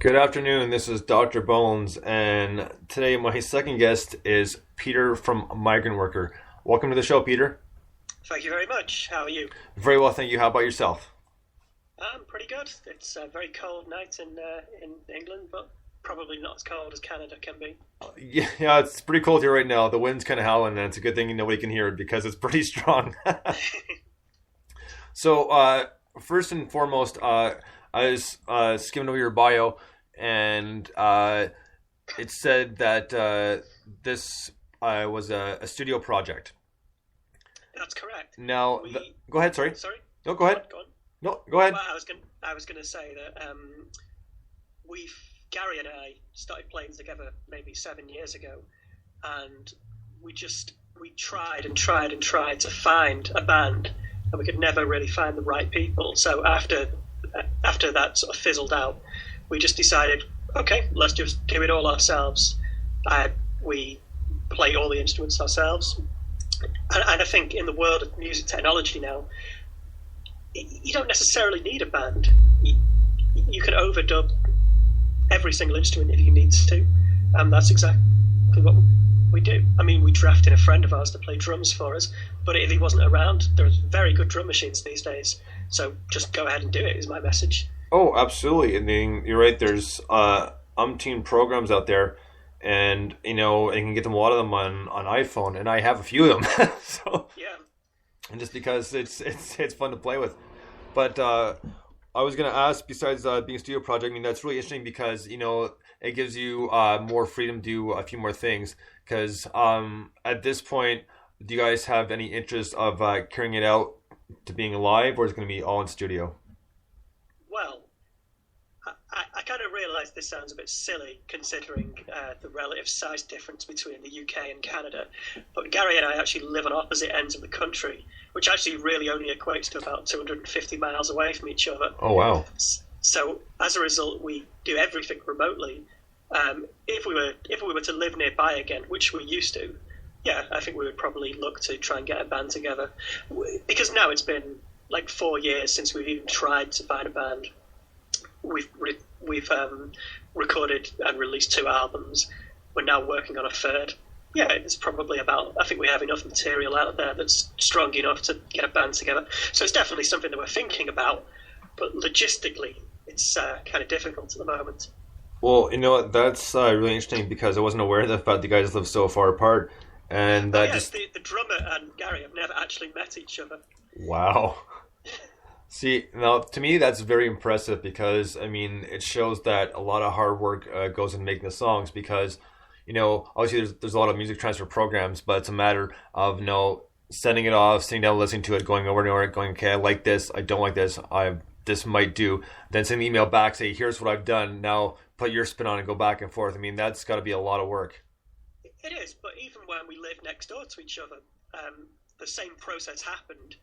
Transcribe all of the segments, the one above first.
Good afternoon. This is Dr. Bones, and today my second guest is Peter from Migrant Worker. Welcome to the show, Peter. Thank you very much. How are you? Very well, thank you. How about yourself? I'm pretty good. It's a very cold night in England, but probably not as cold as Canada can be. Yeah, it's pretty cold here right now. The wind's kind of howling, and it's a good thing nobody can hear it because it's pretty strong. So, first and foremost, I was skimming over your bio, and it said that this was a studio project. That's correct. Now, go ahead. Sorry. Sorry. No, go ahead. Go on. No, go ahead. Well, I was going to say that Gary and I started playing together maybe 7 years ago, and we tried and tried and tried to find a band, and we could never really find the right people. So after that sort of fizzled out, we just decided, okay, let's just do it all ourselves. We play all the instruments ourselves, and I think in the world of music technology now, you don't necessarily need a band. You can overdub every single instrument if you need to, and that's exactly what we do. I mean, we drafted a friend of ours to play drums for us, but if he wasn't around, there's very good drum machines these days, so just go ahead and do it is my message. Oh, absolutely. I mean, you're right. There's umpteen programs out there, and you can get them, a lot of them on iPhone, and I have a few of them. So yeah, and just because it's fun to play with. But I was gonna ask, besides being a studio project, I mean, that's really interesting because it gives you more freedom to do a few more things. Because at this point, do you guys have any interest of carrying it out to being live, or is it going to be all in studio? Well, I kind of realise this sounds a bit silly considering the relative size difference between the UK and Canada, but Gary and I actually live on opposite ends of the country, which actually really only equates to about 250 miles away from each other. Oh, wow. So as a result, we do everything remotely. If we were to live nearby again, which we used to, yeah, I think we would probably look to try and get a band together. Because now it's been like 4 years since we've even tried to find a band. We've recorded and released 2 albums. We're now working on a third. Yeah, it's probably I think we have enough material out there that's strong enough to get a band together. So it's definitely something that we're thinking about, but logistically, it's kind of difficult at the moment. Well, you know what, that's really interesting because I wasn't aware of the fact that you guys live so far apart. And the drummer and Gary have never actually met each other. Wow. See, now to me that's very impressive because I mean it shows that a lot of hard work goes into making the songs because obviously there's a lot of music transfer programs, but it's a matter of sending it off, sitting down, listening to it, going over and over, going, okay, I like this, I don't like this, this might do, then send the email back, say here's what I've done, now put your spin on it, go back and forth. I mean that's got to be a lot of work. It is, but even when we lived next door to each other, the same process happened.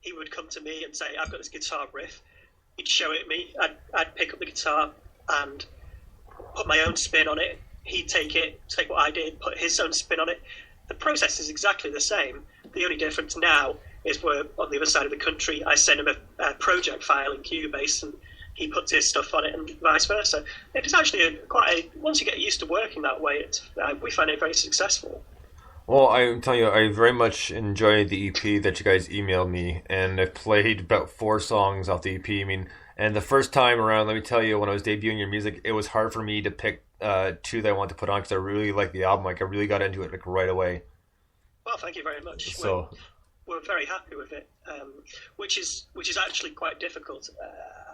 He would come to me and say, I've got this guitar riff. He'd show it me. I'd pick up the guitar and put my own spin on it. He'd take what I did, put his own spin on it. The process is exactly the same. The only difference now is we're on the other side of the country. I send him a project file in Cubase and he puts his stuff on it and vice versa. It's actually once you get used to working that way, we find it very successful. Well, I'm telling you, I very much enjoyed the EP that you guys emailed me, and I've played about 4 songs off the EP. I mean, and the first time around, let me tell you, when I was debuting your music, it was hard for me to pick 2 that I wanted to put on because I really liked the album. Like, I really got into it like right away. Well, thank you very much. So we're very happy with it, which is actually quite difficult.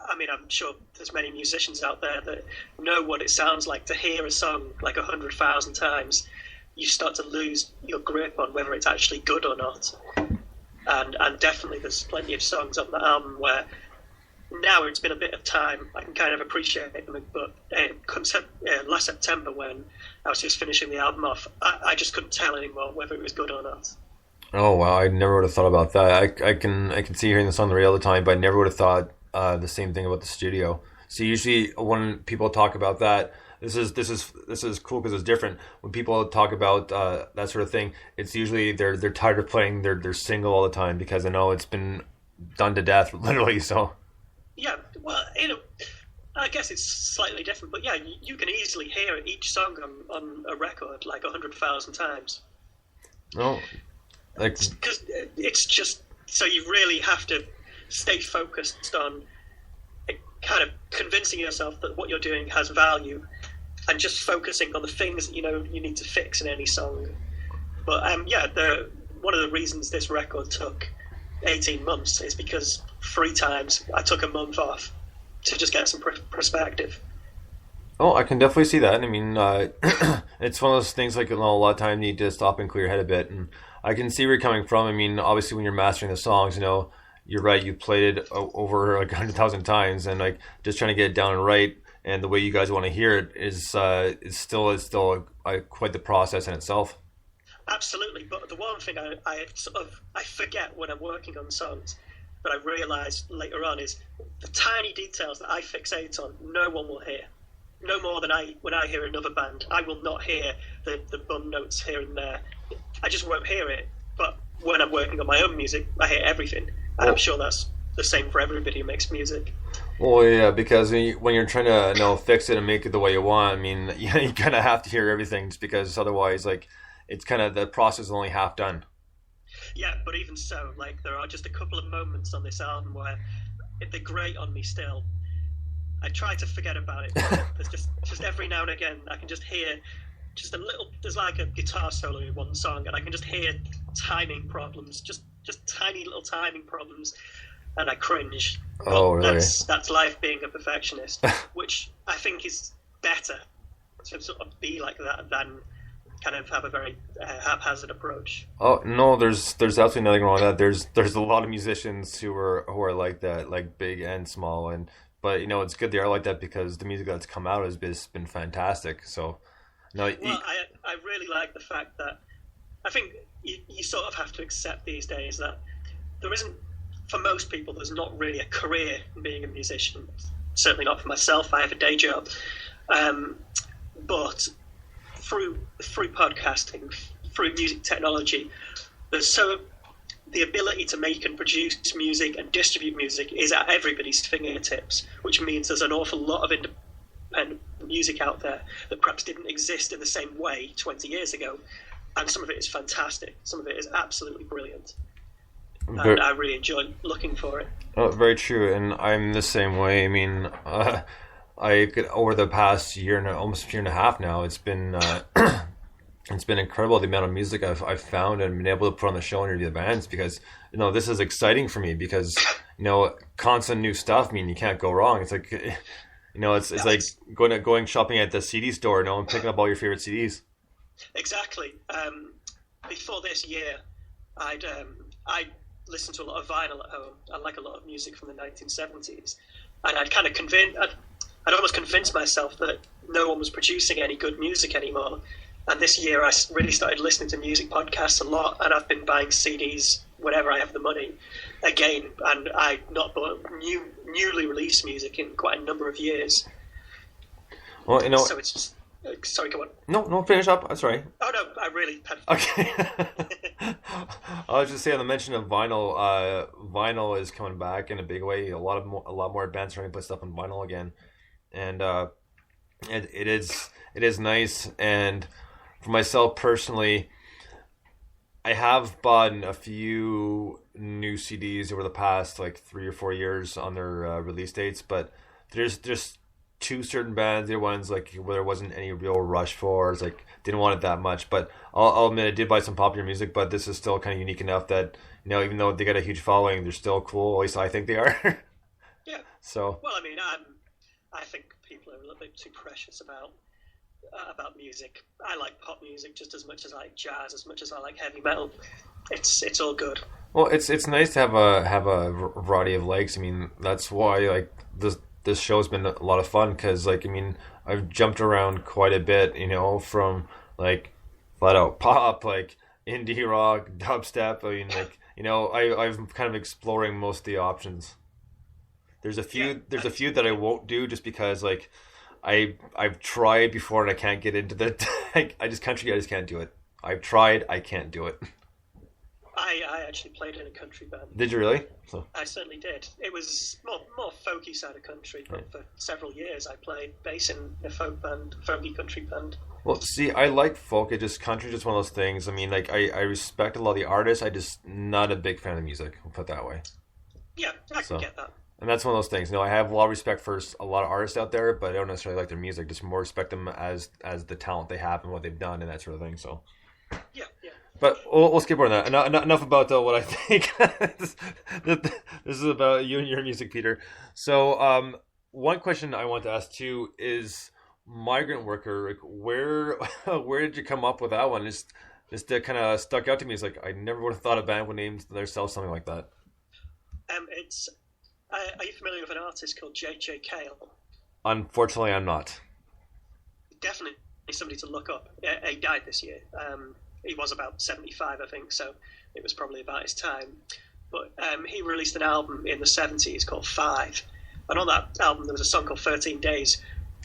I mean, I'm sure there's many musicians out there that know what it sounds like to hear a song like 100,000 times. You start to lose your grip on whether it's actually good or not. And definitely there's plenty of songs on the album where now it's been a bit of time, I can kind of appreciate them, but last September when I was just finishing the album off, I just couldn't tell anymore whether it was good or not. Oh wow, I never would have thought about that. I can see hearing this on the radio all the time, but I never would have thought the same thing about the studio. So usually when people talk about that, this is cool because it's different. When people talk about that sort of thing, it's usually they're tired of playing their single all the time because I know it's been done to death, literally. So yeah, well, I guess it's slightly different, but yeah, you can easily hear each song on a record like 100,000 times. No, like Because it's just so you really have to stay focused on kind of convincing yourself that what you're doing has value, and just focusing on the things that you know you need to fix in any song. But yeah, one of the reasons this record took 18 months is because 3 times I took a month off to just get some perspective. oh, I can definitely see that. I mean, it's one of those things like a lot of time you need to stop and clear your head a bit, and I can see where you're coming from. I mean, obviously when you're mastering the songs, you're right. You played it over like 100,000 times, and like just trying to get it down and right, and the way you guys want to hear it is still quite the process in itself. Absolutely, but the one thing I forget when I'm working on songs, but I realise later on is the tiny details that I fixate on. No one will hear, no more than when I hear another band. I will not hear the bum notes here and there. I just won't hear it. But when I'm working on my own music, I hear everything, and I'm sure that's the same for everybody who makes music. Well, yeah, because when you're trying to fix it and make it the way you want, I mean, you kind of have to hear everything, just because otherwise, like, it's kind of the process is only half done. Yeah, but even so, like there are just a couple of moments on this album where they grate on me still. I try to forget about it. There's just every now and again I can just hear just a little. There's like a guitar solo in one song, and I can just hear timing problems, just tiny little timing problems, and I cringe. Oh, really? That's life being a perfectionist, which I think is better to sort of be like that than kind of have a very haphazard approach. Oh no, there's absolutely nothing wrong with that. There's a lot of musicians who are like that, like big and small, but it's good they are like that because the music that's come out has been fantastic. So no, well, I really like the fact that I think you sort of have to accept these days that there isn't, for most people, there's not really a career in being a musician. Certainly not for myself. I have a day job, but through podcasting, through music technology, the ability to make and produce music and distribute music is at everybody's fingertips, which means there's an awful lot of independent music out there that perhaps didn't exist in the same way 20 years ago, and some of it is fantastic, some of it is absolutely brilliant, and I really enjoy looking for it. Oh, very true, and I'm the same way. I mean, over the past almost year and a half now, it's been it's been incredible the amount of music I've found and been able to put on the show and interview the bands, because this is exciting for me, because constant new stuff. I mean, you can't go wrong. It's like it's like going shopping at the CD store, and picking up all your favorite CDs. Exactly. Before this year, I listened to a lot of vinyl at home. I like a lot of music from the 1970s, and I'd almost convinced myself that no one was producing any good music anymore. And this year I really started listening to music podcasts a lot, and I've been buying CDs whenever I have the money again, and I've not bought newly released music in quite a number of years. Well, so it's just... Sorry, go on. No, finish up. I'm sorry. Oh, no, I really had... Okay. I was just saying, the mention of vinyl. Vinyl is coming back in a big way. A lot more bands trying to put stuff on vinyl again, and it is nice. And for myself personally, I have bought a few new CDs over the past like 3 or 4 years on their release dates, but there's just two certain bands. The ones like where there wasn't any real rush for. It's like didn't want it that much. But I'll admit I did buy some popular music, but this is still kind of unique enough that even though they got a huge following, they're still cool. At least I think they are. Yeah. So. Well, I mean, I think people are a little bit too precious about music. I like pop music just as much as I like jazz, as much as I like heavy metal. It's all good. Well, it's nice to have a variety of likes. I mean, that's why like this show's been a lot of fun, because like, I mean, I've jumped around quite a bit, from like flat out pop, like indie rock, dubstep. I mean, like, I'm kind of exploring most of the options. There's a few that I won't do just because like I've tried before and I can't get into the country. I just can't do it. I've tried, I can't do it. I I actually played in a country band. Did you really? So I certainly did. It was more folky side of country, but right. for several years I played bass in a folk band, folky country band. Well, see, I like folk. It just country, just one of those things. I mean, like I respect a lot of the artists. I just not a big fan of the music. I'll put it that way. Yeah, I can So, get that. and that's one of those things. I have a lot of respect for a lot of artists out there, but I don't necessarily like their music. Just more respect them as the talent they have and what they've done and that sort of thing. So, Yeah, yeah. but we'll skip over that. Enough about what I think. this, this is about you and your music, Peter. So, one question I want to ask too is Migrant Worker. Like, where where did you come up with that one? Just kind of stuck out to me. It's like I never would have thought a band would name themselves something like that. It's. Are you familiar with an artist called J.J. Cale? Unfortunately, I'm not. Definitely somebody to look up. He died this year. He was about 75, I think, so it was probably about his time. But he released an album in the 70s called Five. And on that album, there was a song called 13 Days,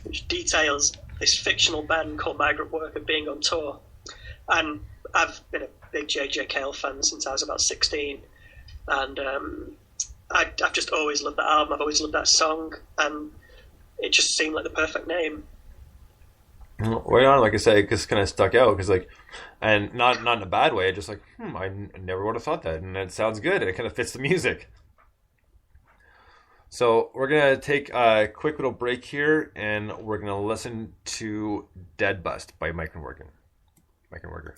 which details this fictional band called Migrant Worker being on tour. And I've been a big J.J. Cale fan since I was about 16. And I've just always loved that album. I've always loved that song. And it just seemed like the perfect name. Right on, like I say, it just kind of stuck out because, like, and not in a bad way. Just like, I never would have thought that, and it sounds good, and it kind of fits the music. So we're gonna take a quick little break here, and we're gonna listen to "Dead Bust" by Migrant Worker. Migrant Worker.